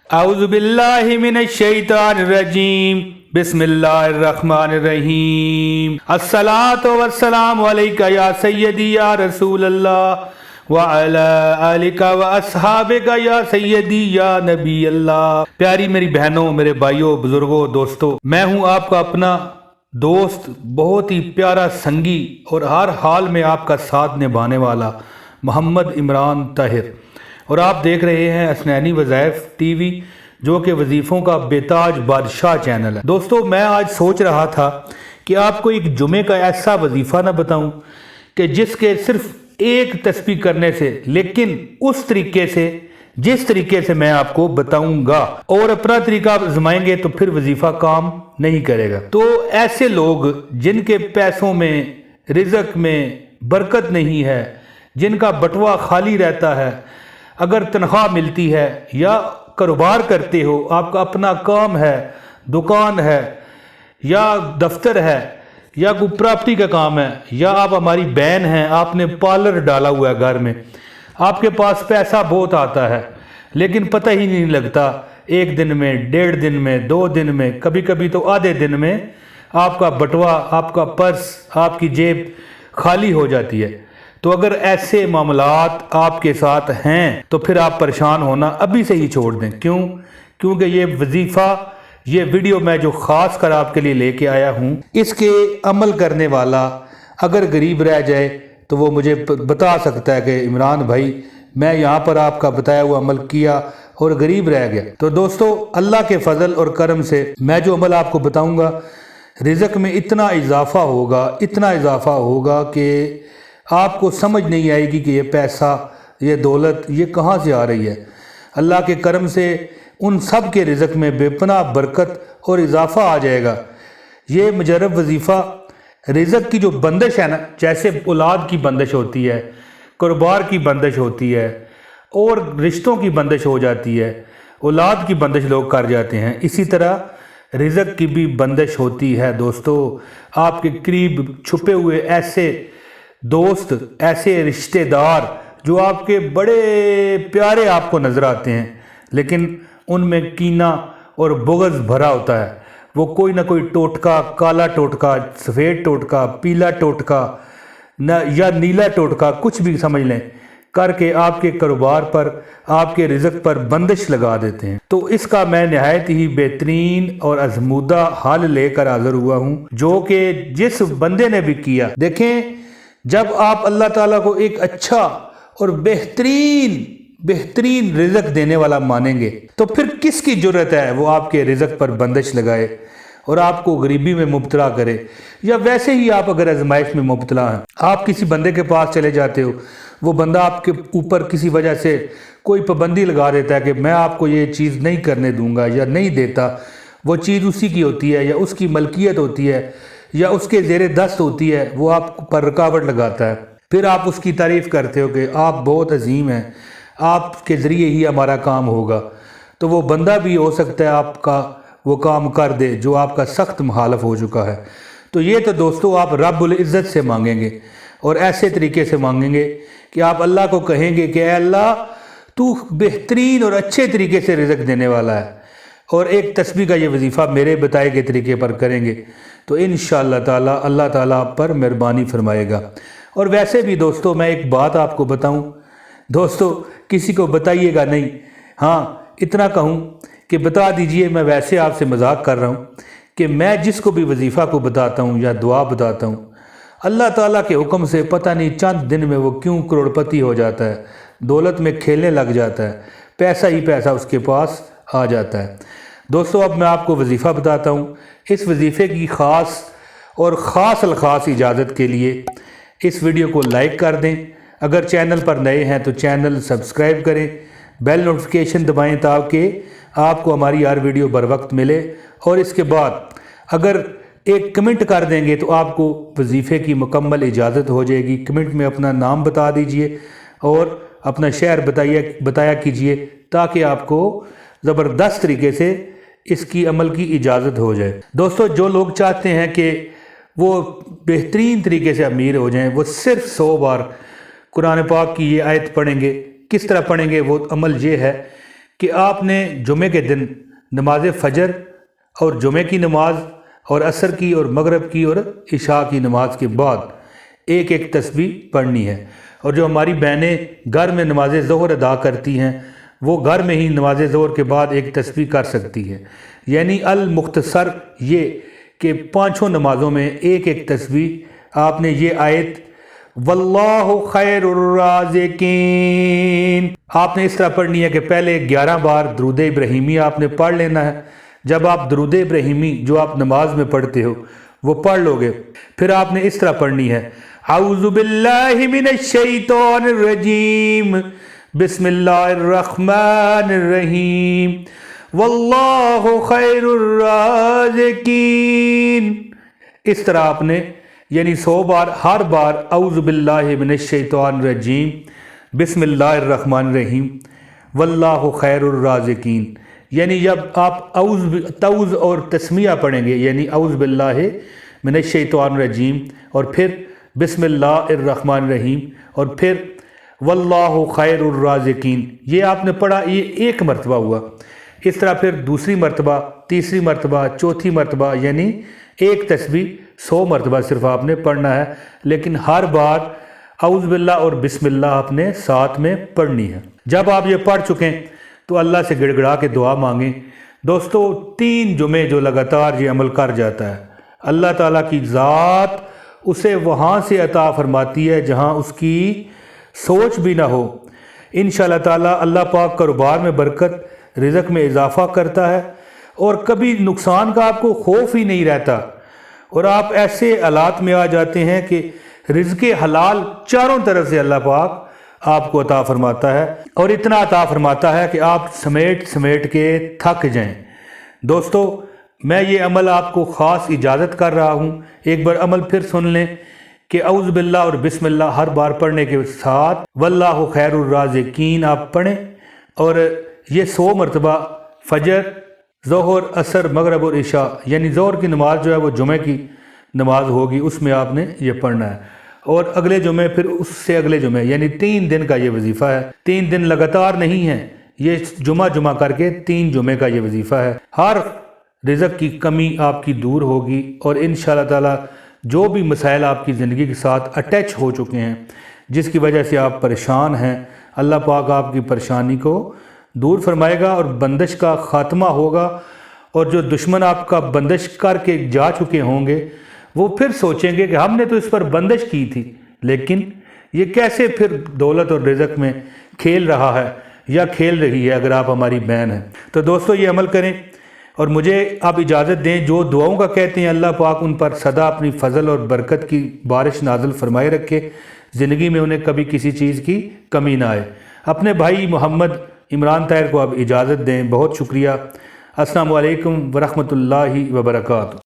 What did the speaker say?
अऊज़ु बिल्लाहि मिनश शैतानिर रजीम बिस्मिल्लाहिर रहमानिर रहीम अस्सलातु वस्सलामु अलैका या सय्यदी या रसूल अल्लाह व अला आलिका व अस्हाबिका या सय्यदी या नबी अल्लाह। प्यारी मेरी बहनों, मेरे भाइयों, बुजुर्गों, दोस्तों, मैं हूँ आपका अपना दोस्त, बहुत ही प्यारा संगी और हर हाल में आपका साथ निभाने वाला मोहम्मद इमरान ताहिर, और आप देख रहे हैं हसनैनी वज़ाइफ टीवी, जो कि वजीफ़ों का बेताज बादशाह चैनल है। दोस्तों, मैं आज सोच रहा था कि आपको एक जुमे का ऐसा वजीफ़ा ना बताऊं कि जिसके सिर्फ एक तस्बीह करने से, लेकिन उस तरीके से जिस तरीके से मैं आपको बताऊंगा, और अपना तरीका आप आजमाएंगे तो फिर वजीफ़ा काम नहीं करेगा। तो ऐसे लोग जिनके पैसों में, रिज़्क में बरकत नहीं है, जिनका बटुआ खाली रहता है, अगर तनख्वाह मिलती है या कारोबार करते हो, आपका अपना काम है, दुकान है या दफ्तर है या कोई प्रॉपर्टी का काम है, या आप हमारी बहन हैं, आपने पार्लर डाला हुआ है घर में, आपके पास पैसा बहुत आता है लेकिन पता ही नहीं लगता, एक दिन में, डेढ़ दिन में, 2 दिन में, कभी कभी तो आधे दिन में आपका बटुआ, आपका पर्स, आपकी जेब खाली हो जाती है। तो अगर ऐसे मामलात आपके साथ हैं तो फिर आप परेशान होना अभी से ही छोड़ दें। क्यों? क्योंकि ये वजीफ़ा, ये वीडियो मैं जो ख़ास कर आपके लिए लेके आया हूँ, इसके अमल करने वाला अगर गरीब रह जाए तो वो मुझे बता सकता है कि इमरान भाई, मैं यहाँ पर आपका बताया हुआ अमल किया और गरीब रह गया। तो दोस्तों, अल्लाह के फजल और करम से मैं जो अमल आपको बताऊँगा, रिज़्क में इतना इजाफा होगा, इतना इजाफा होगा कि आपको समझ नहीं आएगी कि ये पैसा, ये दौलत, ये कहाँ से आ रही है। अल्लाह के करम से उन सब के रिज़्क में बेपनाह बरकत और इजाफा आ जाएगा। ये मुजरब वजीफ़ा, रिज़्क की जो बंदिश है ना, जैसे औलाद की बंदिश होती है, कारोबार की बंदिश होती है और रिश्तों की बंदिश हो जाती है, औलाद की बंदिश लोग कर जाते हैं, इसी तरह रिज़्क की भी बंदिश होती है। दोस्तों, आपके करीब छुपे हुए ऐसे दोस्त, ऐसे रिश्तेदार जो आपके बड़े प्यारे आपको नज़र आते हैं, लेकिन उनमें कीना और बुग़्ज़ भरा होता है। वो कोई ना कोई टोटका, काला टोटका, सफ़ेद टोटका, पीला टोटका न या नीला टोटका, कुछ भी समझ लें, करके आपके कारोबार पर, आपके रिज़्क पर बंदिश लगा देते हैं। तो इसका मैं नहायत ही बेहतरीन और आज़मूदा हल लेकर हाज़िर हुआ हूँ, जो कि जिस बंदे ने भी किया। देखें, जब आप अल्लाह ताला को एक अच्छा और बेहतरीन रिज़्क देने वाला मानेंगे, तो फिर किसकी जुर्रत है वो आपके रिज़्क पर बंदिश लगाए और आपको गरीबी में मुब्तला करे। या वैसे ही आप अगर आजमाइश में मुब्तला हैं, आप किसी बंदे के पास चले जाते हो, वो बंदा आपके ऊपर किसी वजह से कोई पाबंदी लगा देता है कि मैं आपको ये चीज़ नहीं करने दूंगा या नहीं देता, वो चीज़ उसी की होती है या उसकी मलकियत होती है या उसके ज़ेरे दस्त होती है, वो आप पर रुकावट लगाता है। फिर आप उसकी तारीफ़ करते हो कि आप बहुत अजीम हैं, आपके ज़रिए ही हमारा काम होगा। तो वो बंदा भी हो सकता है आपका वो काम कर दे जो आपका सख्त मुखालफ हो चुका है। तो ये तो दोस्तों, आप रब्बुल इज़्ज़त से मांगेंगे और ऐसे तरीके से मांगेंगे कि आप अल्लाह को कहेंगे कि अल्लाह, तू बेहतरीन और अच्छे तरीके से रिज़्क देने वाला है, और एक तस्बीह का ये वजीफ़ा मेरे बताए गए तरीके पर करेंगे तो इंशाअल्लाह ताला अल्लाह ताला आप पर मेहरबानी फरमाएगा। और वैसे भी दोस्तों, मैं एक बात आपको बताऊं दोस्तों, किसी को बताइएगा नहीं, हाँ इतना कहूं कि बता दीजिए, मैं वैसे आपसे मजाक कर रहा हूं कि मैं जिसको भी वजीफ़ा को बताता हूं या दुआ बताता हूं, अल्लाह ताला के हुक्म से पता नहीं चंद दिन में वो क्यों करोड़पति हो जाता है, दौलत में खेलने लग जाता है, पैसा ही पैसा उसके पास आ जाता है। दोस्तों, अब मैं आपको वजीफ़ा बताता हूँ। इस वजीफ़े की ख़ास और ख़ास अलख़ास इजाज़त के लिए इस वीडियो को लाइक कर दें। अगर चैनल पर नए हैं तो चैनल सब्सक्राइब करें, बेल नोटिफिकेशन दबाएं ताकि आपको हमारी हर वीडियो बर वक्त मिले। और इसके बाद अगर एक कमेंट कर देंगे तो आपको वजीफ़े की मुकम्मल इजाज़त हो जाएगी। कमेंट में अपना नाम बता दीजिए और अपना शहर बताया कीजिए ताकि आपको ज़बरदस्त तरीके से इसकी अमल की इजाज़त हो जाए। दोस्तों, जो लोग चाहते हैं कि वो बेहतरीन तरीके से अमीर हो जाएं, वो सिर्फ 100 बार कुरान पाक की ये आयत पढ़ेंगे। किस तरह पढ़ेंगे? वो अमल ये है کہ آپ نے جمعے کے دن نماز فجر اور جمعے کی نماز اور عصر کی اور مغرب کی اور عشاء کی نماز کے بعد ایک ایک تسبیح پڑھنی ہے۔ اور جو ہماری بہنیں گھر میں نماز ظہر ادا کرتی ہیں وہ گھر میں ہی نماز ظہر کے بعد ایک تسبیح کر سکتی ہے۔ یعنی المختصر یہ کہ پانچوں نمازوں میں ایک ایک تسبیح آپ نے یہ آیت واللہ خیر الرازقین آپ نے اس طرح پڑھنی ہے کہ پہلے 11 بار درود ابراہیمی آپ نے پڑھ لینا ہے۔ جب آپ درود ابراہیمی جو آپ نماز میں پڑھتے ہو وہ پڑھ لو گے، پھر آپ نے اس طرح پڑھنی ہے اعوذ باللہ من الشیطان الرجیم بسم اللہ الرحمن الرحیم واللہ خیر الرازقین۔ اس طرح آپ نے یعنی 100 بار ہر بار اعوذ باللہ من الشیطان الرجیم بسم اللہ الرحمن الرحیم واللہ خیر الرازقین، یعنی جب آپ تعوذ اور تسمیہ پڑھیں گے یعنی اعوذ باللہ من الشیطان الرجیم اور پھر بسم اللہ الرحمن الرحیم اور پھر واللہ خیر الرازقین، یہ آپ نے پڑھا، یہ ایک مرتبہ ہوا۔ اس طرح پھر دوسری مرتبہ، تیسری مرتبہ، چوتھی مرتبہ، یعنی ایک تسبیح 100 مرتبہ صرف آپ نے پڑھنا ہے، لیکن ہر بار اعوذ باللہ اور بسم اللہ آپ نے ساتھ میں پڑھنی ہے۔ جب آپ یہ پڑھ چکیں تو اللہ سے گڑ گڑا کے دعا مانگیں۔ دوستو 3 جمعے جو لگاتار یہ عمل کر جاتا ہے، اللہ تعالیٰ کی ذات اسے وہاں سے عطا فرماتی ہے جہاں اس کی سوچ بھی نہ ہو۔ انشاءاللہ تعالیٰ اللہ پاک کاروبار میں برکت، رزق میں اضافہ کرتا ہے اور کبھی نقصان کا آپ کو خوف ہی نہیں رہتا، اور آپ ایسے حالات میں آ جاتے ہیں کہ رزق حلال چاروں طرف سے اللہ پاک آپ کو عطا فرماتا ہے، اور اتنا عطا فرماتا ہے کہ آپ سمیٹ کے تھک جائیں۔ دوستو میں یہ عمل آپ کو خاص اجازت کر رہا ہوں، ایک بار عمل پھر سن لیں کہ اعوذ باللہ اور بسم اللہ ہر بار پڑھنے کے ساتھ واللہ خیر الرازقین آپ پڑھیں، اور یہ 100 مرتبہ فجر، ظہر، عصر، مغرب اور عشاء، یعنی ظہر کی نماز جو ہے وہ جمعے کی نماز ہوگی، اس میں آپ نے یہ پڑھنا ہے، اور اگلے جمعے پھر اس سے اگلے جمعے، یعنی 3 دن کا یہ وظیفہ ہے۔ 3 دن لگاتار نہیں ہے، یہ جمعہ کر کے 3 جمعے کا یہ وظیفہ ہے۔ ہر رزق کی کمی آپ کی دور ہوگی، اور انشاءاللہ تعالی جو بھی مسائل آپ کی زندگی کے ساتھ اٹیچ ہو چکے ہیں، جس کی وجہ سے آپ پریشان ہیں، اللہ پاک آپ کی پریشانی کو دور فرمائے گا اور بندش کا خاتمہ ہوگا، اور جو دشمن آپ کا بندش کر کے جا چکے ہوں گے وہ پھر سوچیں گے کہ ہم نے تو اس پر بندش کی تھی، لیکن یہ کیسے پھر دولت اور رزق میں کھیل رہا ہے یا کھیل رہی ہے اگر آپ ہماری بہن ہیں۔ تو دوستو یہ عمل کریں، اور مجھے آپ اجازت دیں، جو دعاؤں کا کہتے ہیں اللہ پاک ان پر سدا اپنی فضل اور برکت کی بارش نازل فرمائے رکھے، زندگی میں انہیں کبھی کسی چیز کی کمی نہ آئے۔ اپنے بھائی محمد عمران طاہر کو آپ اجازت دیں، بہت شکریہ۔ السلام علیکم ورحمۃ اللہ وبرکاتہ۔